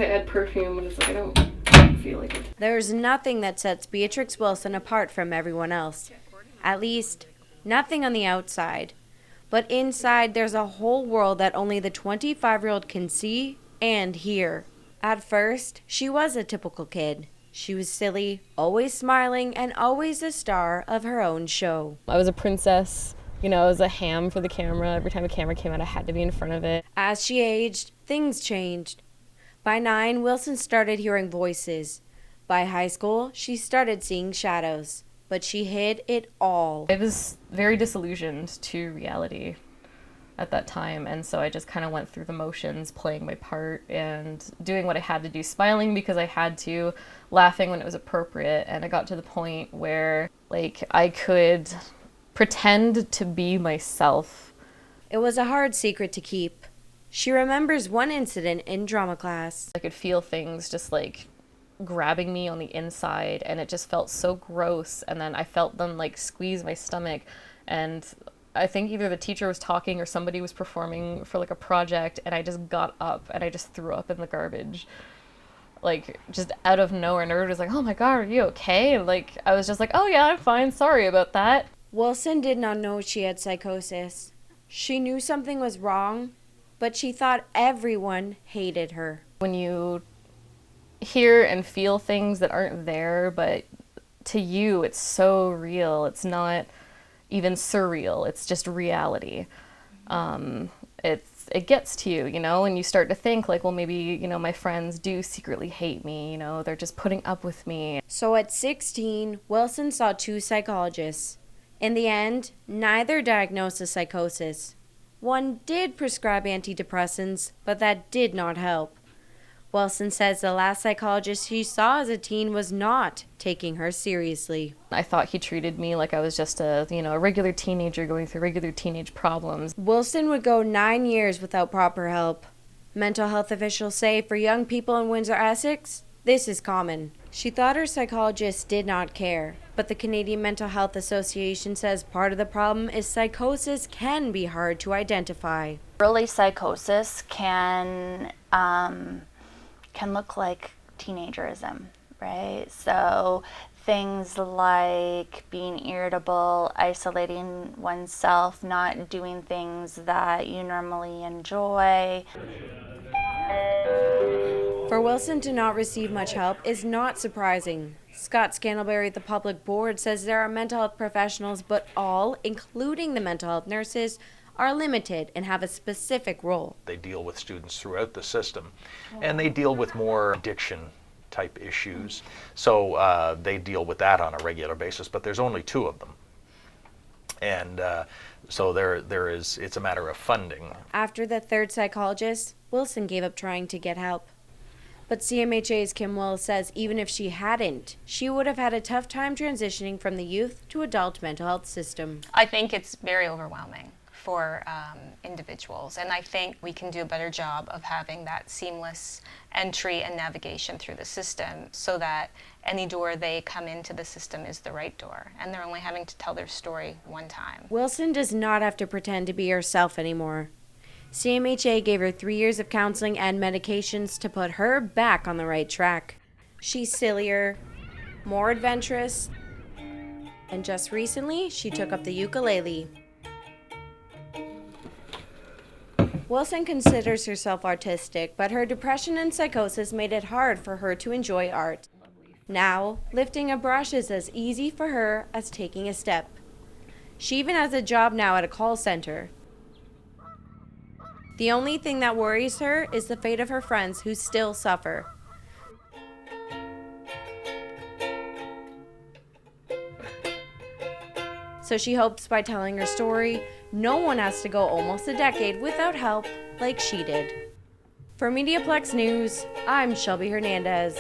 I add perfume and it's like I don't feel like it. There's nothing that sets Beatrix Wilson apart from everyone else. At least, nothing on the outside. But inside, there's a whole world that only the 25-year-old can see and hear. At first, she was a typical kid. She was silly, always smiling, and always the star of her own show. I was a princess. You know, I was a ham for the camera. Every time a camera came out, I had to be in front of it. As she aged, things changed. By 9, Wilson started hearing voices. By high school, she started seeing shadows. But she hid it all. I was very disillusioned to reality at that time, and so I just kind of went through the motions, playing my part and doing what I had to do, smiling because I had to, laughing when it was appropriate, and I got to the point where, like, I could pretend to be myself. It was a hard secret to keep. She remembers one incident in drama class. I could feel things just, like, grabbing me on the inside, and it just felt so gross, and then I felt them, like, squeeze my stomach, and I think either the teacher was talking or somebody was performing for like a project, and I just got up and I just threw up in the garbage, like just out of nowhere. And everybody was like, "Oh my God, are you okay?" And like I was just like, "Oh yeah, I'm fine. Sorry about that." Wilson did not know she had psychosis. She knew something was wrong, but she thought everyone hated her. When you hear and feel things that aren't there, but to you it's so real. It's not even surreal, it's just reality. It gets to you, you know, and you start to think like, well, maybe, you know, my friends do secretly hate me, you know, they're just putting up with me. So at 16, Wilson saw 2 psychologists. In the end, neither diagnosed a psychosis. One did prescribe antidepressants, but that did not help. Wilson says the last psychologist she saw as a teen was not taking her seriously. I thought he treated me like I was just a regular teenager going through regular teenage problems. Wilson would go 9 years without proper help. Mental health officials say for young people in Windsor, Essex, this is common. She thought her psychologist did not care, but the Canadian Mental Health Association says part of the problem is psychosis can be hard to identify. Early psychosis can look like teenagerism, right? So things like being irritable, isolating oneself, not doing things that you normally enjoy. For Wilson to not receive much help is not surprising. Scott Scantlebury at the public board says there are mental health professionals, but all, including the mental health nurses, are limited and have a specific role. They deal with students throughout the system, and they deal with more addiction type issues. So they deal with that on a regular basis, but there's only 2 of them. And so it's a matter of funding. After the 3rd psychologist, Wilson gave up trying to get help. But CMHA's Kim Wills says even if she hadn't, she would have had a tough time transitioning from the youth to adult mental health system. I think it's very overwhelming for individuals, and I think we can do a better job of having that seamless entry and navigation through the system so that any door they come into the system is the right door, and they're only having to tell their story one time. Wilson does not have to pretend to be herself anymore. CMHA gave her 3 years of counseling and medications to put her back on the right track. She's sillier, more adventurous, and just recently she took up the ukulele. Wilson considers herself artistic, but her depression and psychosis made it hard for her to enjoy art. Now, lifting a brush is as easy for her as taking a step. She even has a job now at a call center. The only thing that worries her is the fate of her friends who still suffer. So she hopes by telling her story, no one has to go almost a decade without help like she did. For Mediaplex News, I'm Shelbey Hernandez.